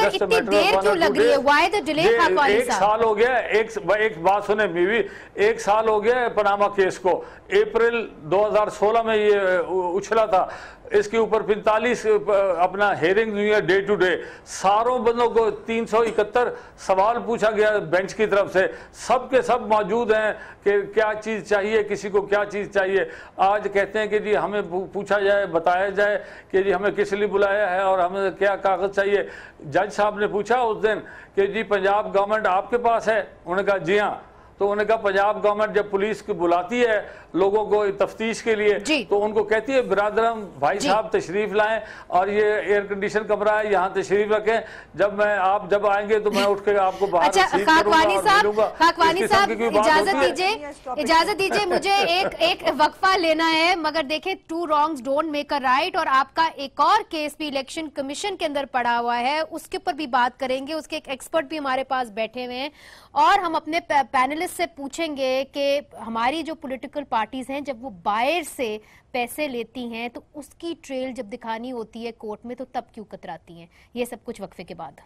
इतनी देर क्यों लग रही है? Why the delay? 1 साल हो गया, एक बात सुने बीबी, 1 साल हो गया पनामा केस को। अप्रैल 2016 में ये उछला था, इसके ऊपर 45 अपना हेयरिंग हुई है डे टू डे। सारों बंदों को 371 सवाल पूछा गया बेंच की तरफ से, सब के सब मौजूद हैं कि क्या चीज़ चाहिए, किसी को क्या चीज़ चाहिए। आज कहते हैं कि जी हमें पूछा जाए, बताया जाए कि जी हमें किस लिए बुलाया है और हमें क्या कागज़ चाहिए। जज साहब ने पूछा उस दिन कि जी पंजाब गवर्नमेंट आपके पास है? उन्होंने कहा जी हाँ। तो उन्होंने कहा पंजाब गवर्नमेंट जब पुलिस को बुलाती है लोगों को तफ्तीश के लिए तो उनको कहती है बिरादरम भाई साहब तशरीफ लाएं और ये एयर कंडीशन कमरा है, यहाँ तशरीफ रखें, जब आएंगे तो मैं उठ के आपको बाहर सीट करूंगा और मिलूंगा। खाकवानी साहब इजाजत दीजिए मुझे एक वक्फा लेना है, मगर देखें 2 wrongs don't make a right, और आपका एक और केस भी इलेक्शन कमीशन के अंदर पड़ा हुआ है, उसके ऊपर भी बात करेंगे। उसके एक एक्सपर्ट भी हमारे पास बैठे हुए हैं और हम अपने पैनलिस्ट से पूछेंगे कि हमारी जो पॉलिटिकल पार्टीज हैं जब वो बाहर से पैसे लेती हैं तो उसकी ट्रेल जब दिखानी होती है कोर्ट में तो तब क्यों कतराती हैं। ये सब कुछ वक्फे के बाद।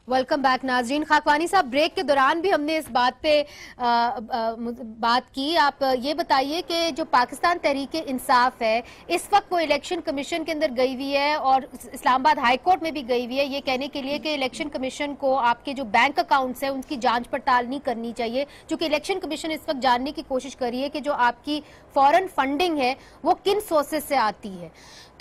वेलकम बैक नाजरीन। खाकवानी साहब, ब्रेक के दौरान भी हमने इस बात पे बात की। आप ये बताइए कि जो पाकिस्तान तहरीक इंसाफ है इस वक्त वो इलेक्शन कमीशन के अंदर गई हुई है और इस्लामाबाद हाई कोर्ट में भी गई हुई है ये कहने के लिए कि इलेक्शन कमीशन को आपके जो बैंक अकाउंट्स हैं उनकी जांच पड़ताल नहीं करनी चाहिए, क्योंकि इलेक्शन कमीशन इस वक्त जानने की कोशिश कर रही है कि जो आपकी फॉरेन फंडिंग है वो किन सोर्सेज से आती है।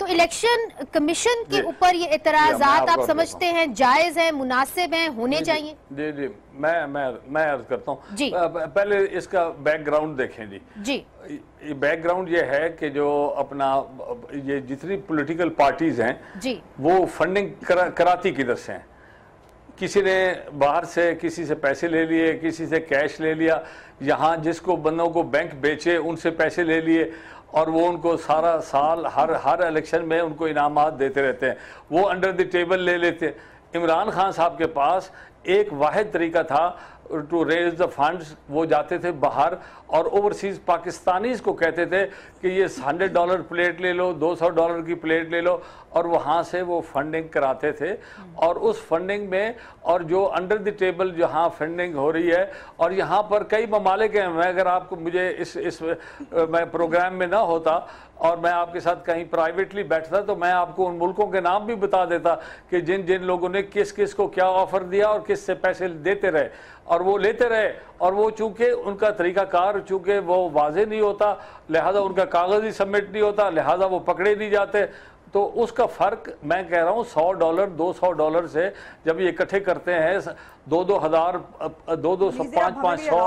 तो इलेक्शन कमीशन के ऊपर ये एतराजात आप समझते हैं जायज हैं, मुनासिब हैं, होने चाहिए? जी जी, मैं अर्ज करता हूँ जी। पहले इसका बैकग्राउंड देखें जी। बैकग्राउंड ये है कि जो अपना ये जितनी पॉलिटिकल पार्टीज हैं जी, वो फंडिंग कराती किधर से हैं? किसी ने बाहर से किसी से पैसे ले लिए, किसी से कैश ले लिया, यहाँ जिसको बंदों को बैंक बेचे उनसे पैसे ले लिए और वो उनको सारा साल हर इलेक्शन में उनको इनामात देते रहते हैं, वो अंडर द टेबल ले लेते। इमरान खान साहब के पास एक वाहिद तरीका था टू रेज द फंड्स, वो जाते थे बाहर और ओवरसीज पाकिस्तानीज को कहते थे कि ये $100 प्लेट ले लो, $200 की प्लेट ले लो, और वहाँ से वो फंडिंग कराते थे। और उस फंडिंग में और जो अंडर द टेबल जहाँ फंडिंग हो रही है, और यहाँ पर कई ममालिक हैं, मैं अगर आपको मुझे इस मैं प्रोग्राम में ना होता और मैं आपके साथ कहीं प्राइवेटली बैठता तो मैं आपको उन मुल्कों के नाम भी बता देता कि जिन जिन लोगों ने किस किस को क्या ऑफर दिया और किस से पैसे देते रहे, और वो लेते रहे। और वो चूंकि उनका तरीकाकार चूंकि वो वाजे नहीं होता, लिहाजा उनका कागज ही सबमिट नहीं होता, लिहाजा वो पकड़े नहीं जाते। तो उसका फ़र्क मैं कह रहा हूँ $100 $200 से जब ये इकट्ठे करते हैं, 2-2 हज़ार 200 500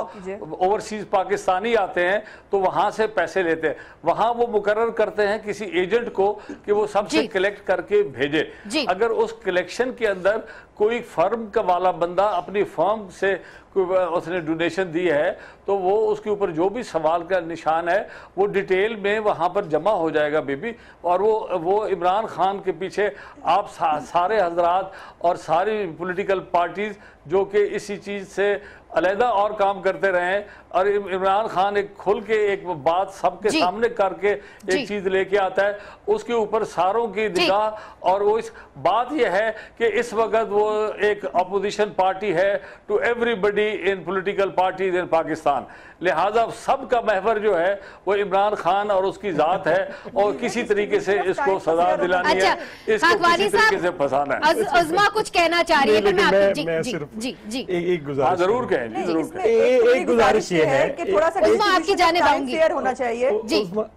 ओवरसीज पाकिस्तानी आते हैं तो वहाँ से पैसे लेते हैं, वहाँ वो मुकर्रर करते हैं किसी एजेंट को कि वो सबसे कलेक्ट करके भेजे। अगर उस कलेक्शन के अंदर कोई फर्म का वाला बंदा अपनी फर्म से उसने डोनेशन दी है तो वो उसके ऊपर जो भी सवाल का निशान है वो डिटेल में वहाँ पर जमा हो जाएगा बीबी। और वो इमरान खान के पीछे आप सारे हजरात और सारी पॉलिटिकल पार्टीज जो कि इसी चीज़ से अलहदा और काम करते रहे, और इमरान खान एक खुल के एक बात सबके सामने करके एक चीज लेके आता है, उसके ऊपर सारों की निगाह। और वो इस बात यह है कि इस वक्त वो एक अपोजिशन पार्टी है to everybody in political parties in Pakistan, लिहाजा सबका महवर जो है वो इमरान खान और उसकी जात है, और किसी तरीके से इसको सजा दिलानी है, इसको किसी तरीके से फंसाना है। उज़मा कुछ कहना चाह रही है? एक गुजारिश जरूर कहें, एक गुजारिश ये है कि थोड़ा सा आपकी जानिब आऊंगी, शेयर होना चाहिए।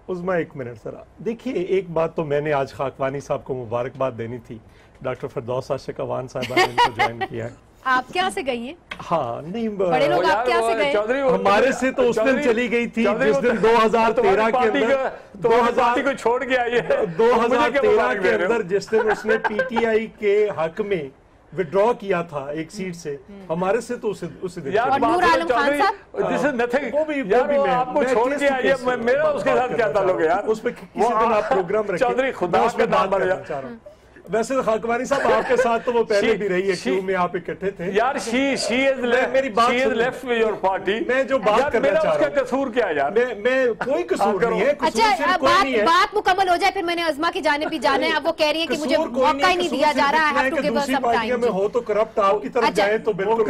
उज़मा एक मिनट सर, देखिए एक बात तो मैंने आज खाकवानी साहब को मुबारकबाद देनी थी, डॉक्टर फिरदौस आशिक अवान साहिबा ने इनको ज्वाइन किया है। आप क्या से गई हैं? हाँ नहीं, बड़े लोग आप क्या से गए? हमारे से तो उस दिन चली गई थी जिस दिन 2013 के अंदर 2000 को छोड़ के आई है, 2013 के अंदर जिस दिन उसने पीटीआई के हक में विड्रॉ किया था एक सीट से, हमारे से तो उसे यार नूर आलम खान साहब दिस इज नथिंग, वो भी मैं आपको छोड़ के आई है, मेरा उसके साथ क्या ताल्लुक है यार? उस पे किसी दिन आप प्रोग्राम रखें, चौधरी खुदा का नाम पर। वैसे तो खाकवानी साहब आपके साथ तो वो पहले भी रही है, क्यों में आप इकट्ठे थे यार। She is left with your party. मैं जो बात करना चाह रहा हूं, उसका कसूर क्या है यार? मैं कोई कसूर नहीं है। अच्छा बात मुकम्मल हो जाए फिर मैंने उज़मा की जानिब भी जाना है। अब वो कह रही है कि मुझे मौका ही नहीं दिया जा रहा है, have to give us some time. में हो तो करप्ट आपकी तरफ जाए तो बिल्कुल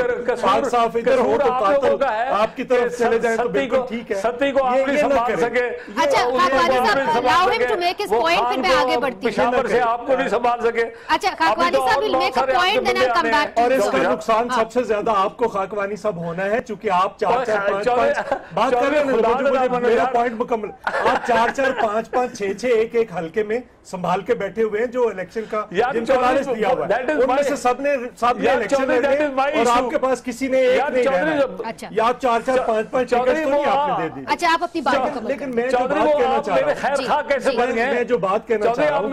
साफ, इधर हो तो कातिल आपकी तरफ चले जाए तो बिल्कुल ठीक है। सत्य को आप नहीं संभाल सके। अच्छा खाकवानी साहब allow him to make his point, फिर मैं आगे बढ़ती हूं। पेशावर से आपको नहीं संभाल सके। अच्छा खाकवानी साहब will make a point, then I will come back. और इसका नुकसान सबसे ज्यादा आपको खाकवानी साहब होना है, क्योंकि आप 4-4-5-5 बात कर रहे हैं, मेरा पॉइंट मुकम्मल। आप 4-4-5-5 6-6 एक हल्के में संभाल के बैठे हुए हैं जो इलेक्शन का जिनको लालच दिया हुआ है, उनमें से सबने इलेक्शन लड़ने और आपके पास किसी ने एक नहीं रहना। या आप 4-4-5-5 टिकट तो नहीं आपने दे दी। अच्छा आप अपनी बात मुकम्मल। लेकिन मैं जो बात कहना चाह रहा हूँ, मैं जो बात कहना चाह रहा हूँ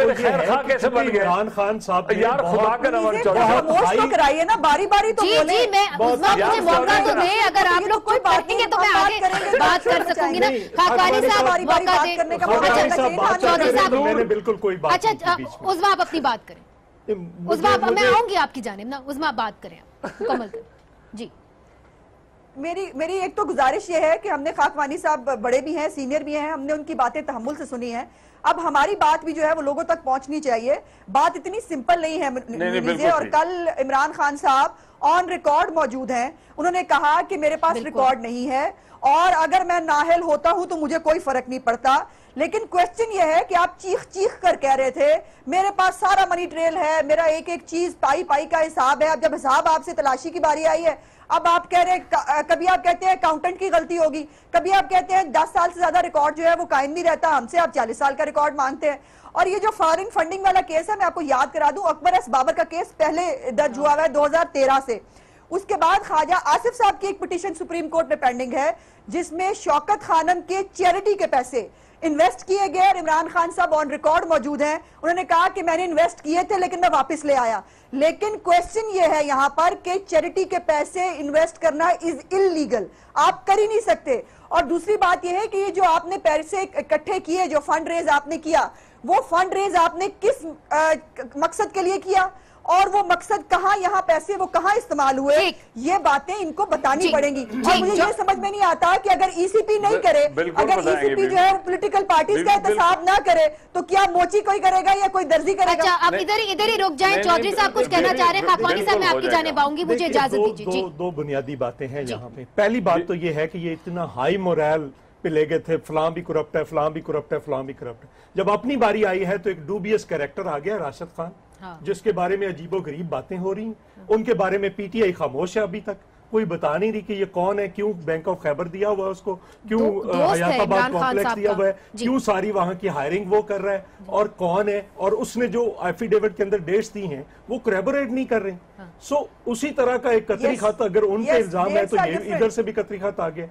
इमरान खान साहब यार खुदा का नमन तो कराइए ना, बारी बारी तो जी जी मैं मुझे मौका तो दें, अगर आप लोग कोई करेंगे तो मैं आगे बात कर सकूंगी ना। खाकवानी साहब मौका दें। चौधरी साहब मैंने बिल्कुल कोई बात। अच्छा उज़मा आप अपनी बात करें। उज़मा मैं आऊंगी आपकी जानिब ना, उज़मा बात करें, मुकम्मल करें जी। मेरी एक तो गुजारिश ये है कि हमने खाकवानी साहब बड़े भी हैं, सीनियर भी हैं, हमने उनकी बातें तहम्मुल से सुनी हैं। अब हमारी बात भी जो है वो लोगों तक पहुंचनी चाहिए। बात इतनी सिंपल नहीं है। और कल इमरान खान साहब ऑन रिकॉर्ड मौजूद हैं, उन्होंने कहा कि मेरे पास रिकॉर्ड नहीं है और अगर मैं नाअहल होता हूं तो मुझे कोई फर्क नहीं पड़ता, लेकिन क्वेश्चन ये है कि आप चीख चीख कर कह रहे थे मेरे पास सारा मनी ट्रेल है, मेरा एक एक चीज पाई पाई का हिसाब है। अब जब हिसाब आपसे तलाशी की बारी आई है, अब आप कह रहे हैं, कभी आप कहते हैं अकाउंटेंट की गलती होगी, कभी आप कहते हैं 10 साल से ज्यादा रिकॉर्ड जो है वो कायम नहीं रहता, हमसे आप 40 साल का रिकॉर्ड मांगते हैं। और ये जो फॉरेन फंडिंग वाला केस है, मैं आपको याद करा दूं, अकबर एस बाबर का केस पहले दर्ज हुआ है 2013 से। उसके बाद ख्वाजा आसिफ साहब की एक पिटीशन सुप्रीम कोर्ट में पेंडिंग है, जिसमें शौकत खानम के चैरिटी के पैसे इन्वेस्ट किए गए और इमरान खान साहब ऑन रिकॉर्ड मौजूद हैं, उन्होंने कहा कि मैंने इन्वेस्ट किए थे लेकिन मैं वापस ले आया। लेकिन क्वेश्चन ये है यहाँ पर कि चैरिटी के पैसे इन्वेस्ट करना इज इलीगल, आप कर ही नहीं सकते। और दूसरी बात यह है कि ये जो आपने पैसे इकट्ठे किए, जो फंड रेज आपने किया, वो फंड रेज आपने किस मकसद के लिए किया और वो मकसद कहाँ, यहाँ पैसे वो कहाँ इस्तेमाल हुए, ये बातें इनको बतानी पड़ेंगी। और मुझे ये समझ में नहीं आता कि अगर ईसीपी नहीं करे, अगर ईसीपी जो है पॉलिटिकल पार्टीज का एहतसाब ना करे, तो क्या मोची कोई करेगा या कोई दर्जी करेगा? अच्छा, आप इधर ही रुक जाएं। चौधरी साहब कुछ कहना चाह रहे हैं। खाकवानी साहब, मैं आपकी जाने पाऊंगी, मुझे इजाजत दीजिए। दो बुनियादी बातें हैं यहाँ पे। पहली बात तो ये है कि ये इतना हाई मोरल पे ले गए थे, फलां भी करप्ट है, फलां भी करप्ट है, फलां भी करप्ट है। जब अपनी बारी आई है तो एक डूबियस कैरेक्टर आ गया, राशिद खान, जिसके बारे में अजीबो गरीब बातें हो रही हैं। उनके बारे में पीटीआई खामोश है, अभी तक कोई बता नहीं रही कि ये कौन है, क्यों बैंक ऑफ खैबर दिया हुआ है उसको, क्यों हयाताबाद कॉम्प्लेक्स दिया हुआ है, क्यों सारी वहां की हायरिंग वो कर रहा है, और कौन है, और उसने जो एफिडेविट के अंदर डेट्स दी हैं वो कोरैबोरेट नहीं कर रहे। सो उसी तरह का एक कतरी खत अगर उन पे इल्जाम है तो ये इधर से भी कतरी खत आ गया।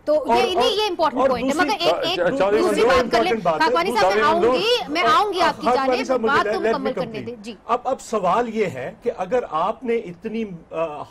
तो ये इंपॉर्टेंट पॉइंट है, मगर एक दूसरी बात कर ले। खाकवानी साहब, मैं आऊंगी आपकी जानिब, बात तो मुकम्मल करने दें जी। अब सवाल ये है कि अगर आपने इतनी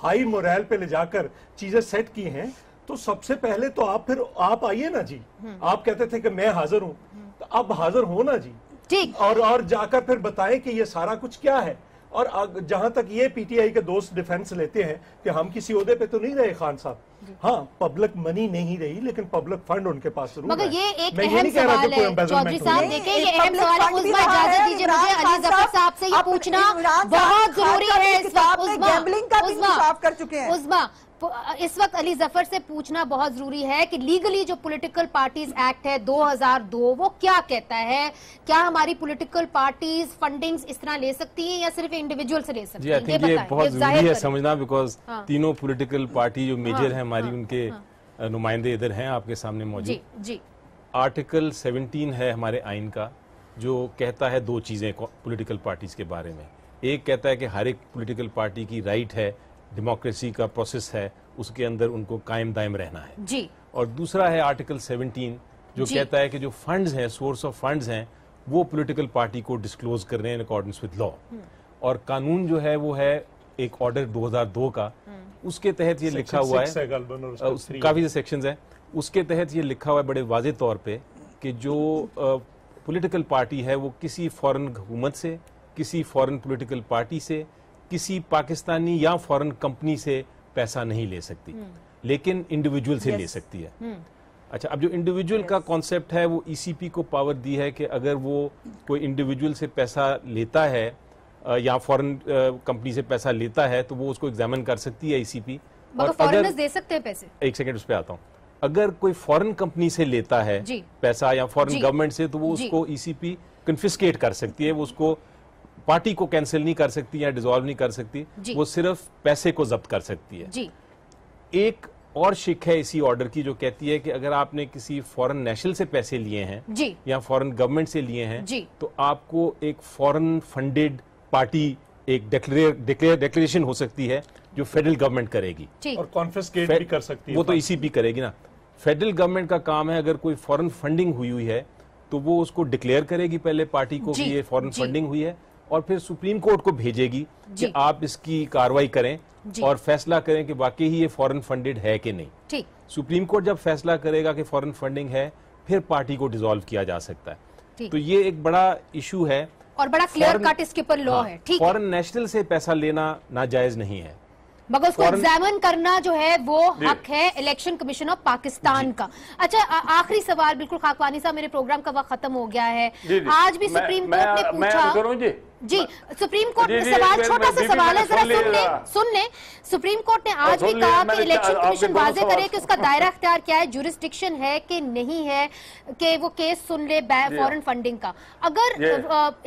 हाई मोरल पे ले जाकर चीजें सेट की हैं, तो सबसे पहले तो आप आइए ना जी। आप कहते थे कि मैं हाजिर हूं, तो अब हाजिर हो ना जी, ठीक, और जाकर फिर बताएं कि ये सारा कुछ क्या है। और जहां तक ये पीटीआई के दोस्त डिफेंस लेते हैं कि हम किसी ओहदे पे तो नहीं रहे खान साहब, हाँ पब्लिक मनी नहीं रही लेकिन पब्लिक फंड उनके पास जरूर है। मगर ये एक अहम सवाल है चौधरी साहब, देखिए ये अहम सवाल है। उस्मा, इजाजत दीजिए मुझे अली जफर साहब से ये पूछना बहुत जरूरी है इस वक्त। उस्मा, इस वक्त अली जफर से पूछना बहुत जरूरी है कि लीगली जो पॉलिटिकल पार्टीज एक्ट है 2002 वो क्या कहता है? क्या हमारी पॉलिटिकल पार्टीज फंडिंग्स इस तरह ले सकती हैं या सिर्फ इंडिविजुअल से ले सकती हैं? ये बहुत जरूरी है समझना, बिकॉज तीनों पॉलिटिकल पार्टी जो मेजर है हमारी, उनके नुमाइंदे इधर हैं आपके सामने मौजूद। जी। आर्टिकल 17 है हमारे आइन का, जो कहता है दो चीजें पॉलिटिकल पार्टीज के बारे में। एक कहता है कि हर एक पॉलिटिकल पार्टी की राइट है, डेमोक्रेसी का प्रोसेस है, उसके अंदर उनको कायम दायम रहना है जी। और दूसरा है आर्टिकल 17 जो कहता है कि जो फंड्स हैं, सोर्स ऑफ फंड्स हैं, वो पॉलिटिकल पार्टी को डिस्क्लोज कर रहे हैं इन अकॉर्डेंस विद लॉ। और कानून जो है वो है एक ऑर्डर 2002 का, उसके तहत ये लिखा हुआ है, काफी से सेक्शंस हैं, उसके तहत ये लिखा हुआ है बड़े वाजे तौर पे कि जो पॉलिटिकल पार्टी है वो किसी फॉरेन हुकूमत से, किसी फॉरेन पॉलिटिकल पार्टी से, किसी पाकिस्तानी या फॉरेन कंपनी से पैसा नहीं ले सकती, लेकिन इंडिविजुअल से ले सकती है। अच्छा, अब जो इंडिविजुअल का कॉन्सेप्ट है वो ईसीपी को पावर दी है कि अगर वो कोई इंडिविजुअल से पैसा लेता है या फॉरेन कंपनी से पैसा लेता है तो वो उसको एग्जामिन कर सकती है ईसीपी। और फॉरेनर्स दे सकते हैं पैसे? एक सेकंड उस पे आता हूँ। अगर कोई फॉरेन कंपनी से लेता है पैसा या फॉरेन गवर्नमेंट से, तो वो उसको ईसीपी कन्फिस्केट कर सकती है, वो उसको पार्टी को कैंसिल नहीं कर सकती या डिसॉल्व नहीं कर सकती, वो सिर्फ पैसे को जब्त कर सकती है जी। एक और शिक है इसी ऑर्डर की जो कहती है कि अगर आपने किसी फॉरेन नेशनल से पैसे लिए हैं जी, या फॉरेन गवर्नमेंट से लिए हैं जी, तो आपको एक फॉरेन फंडेड पार्टी एक डिक्लेरेशन हो सकती है जो फेडरल गवर्नमेंट करेगी और कॉन्फिस्केट भी कर सकती है, वो तो ईसीपी करेगी ना। फेडरल गवर्नमेंट का काम है, अगर कोई फॉरेन फंडिंग हुई है तो वो उसको डिक्लेयर करेगी पहले पार्टी को कि ये फॉरेन फंडिंग हुई है, और फिर सुप्रीम कोर्ट को भेजेगी कि आप इसकी कार्रवाई करें और फैसला करें कि वाकई ही ये फॉरेन फंडेड है कि नहीं। सुप्रीम कोर्ट जब फैसला करेगा कि फॉरेन फंडिंग है, फिर पार्टी को डिसॉल्व किया जा सकता है। तो ये एक बड़ा इशू है और बड़ा क्लियर कट इसके ऊपर लॉ है। ठीक, फॉरेन नेशनल से पैसा लेना नाजायज नहीं है, मगर उसको एग्जामिन करना जो है वो हक है इलेक्शन कमीशन ऑफ पाकिस्तान का। अच्छा, आखिरी सवाल, बिल्कुल खाकवानी साहब, मेरे प्रोग्राम का वक्त खत्म हो गया है। आज भी सुप्रीम कोर्ट ने पूछा, जी सुप्रीम कोर्ट सवाल, छोटा सा सवाल है, जरा सुन ले। सुप्रीम कोर्ट ने आज भी कहा कि इलेक्शन कमीशन वाजे करे कि उसका दायरा अख्तियार क्या है, जुरिस्डिक्शन है कि नहीं है कि वो केस सुन ले फॉरेन फंडिंग का। अगर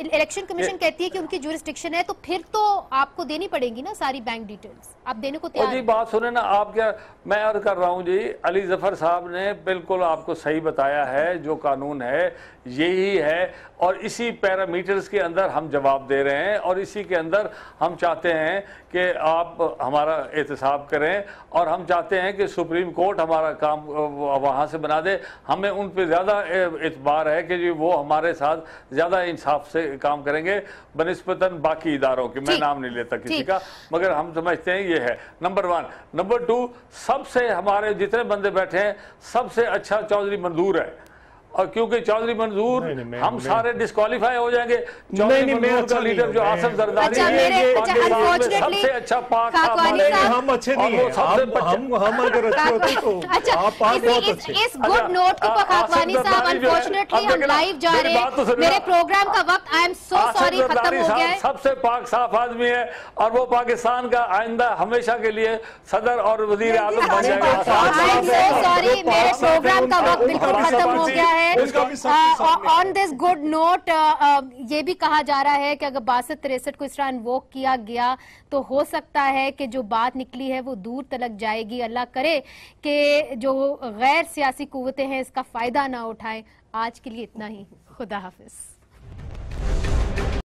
इलेक्शन कमीशन कहती है कि उनकी जुरिस्डिक्शन है तो फिर तो आपको देनी पड़ेगी ना सारी बैंक डिटेल्स, आप देने को तैयार? जी बात सुने ना आप, क्या मैं अर्ज कर रहा हूँ जी, अली जफर साहब ने बिल्कुल आपको सही बताया है, जो कानून है यही है और इसी पैरामीटर्स के अंदर हम जवाब दे रहे हैं और इसी के अंदर हम चाहते हैं कि आप हमारा एहतसाब करें और हम चाहते हैं कि सुप्रीम कोर्ट हमारा काम वहाँ से बना दे। हमें उन पर ज़्यादा एतबार है कि जी वो हमारे साथ ज़्यादा इंसाफ से काम करेंगे बनिस्बतन बाकी इदारों के। मैं नाम नहीं लेता किसी का, मगर हम समझते हैं ये है नंबर 1। नंबर 2, सबसे हमारे जितने बंदे बैठे हैं सबसे अच्छा चौधरी मंजूर है, और क्योंकि चौधरी मंजूर हम सारे डिस्क्वालीफाई हो जाएंगे। चौधरी मंजूर का लीडर जो आसिफ जरदारी सबसे अच्छा पाक हम अच्छे नहीं हैं, हम अगर अच्छे होते तो आप बहुत अच्छे। इस गुड नोट पर खाकवानी साहब अनफॉर्चुनेटली हम लाइव जा रहे हैं, मेरे प्रोग्राम का वक्त आई एम सो सॉरी खत्म हो गया है। सबसे पाक साफ आदमी है और वो पाकिस्तान का आइंदा हमेशा के लिए सदर और वजीर आजम बन जाएगा। आई एम सो सॉरी, मेरे प्रोग्राम का वक्त बिल्कुल खत्म हो गया है। ऑन दिस गुड नोट ये भी कहा जा रहा है कि अगर 62-63 को इस तरह इन्वोक किया गया तो हो सकता है कि जो बात निकली है वो दूर तलक जाएगी। अल्लाह करे कि जो गैर सियासी कुव्वतें हैं इसका फायदा ना उठाएं। आज के लिए इतना ही, खुदा हाफिज।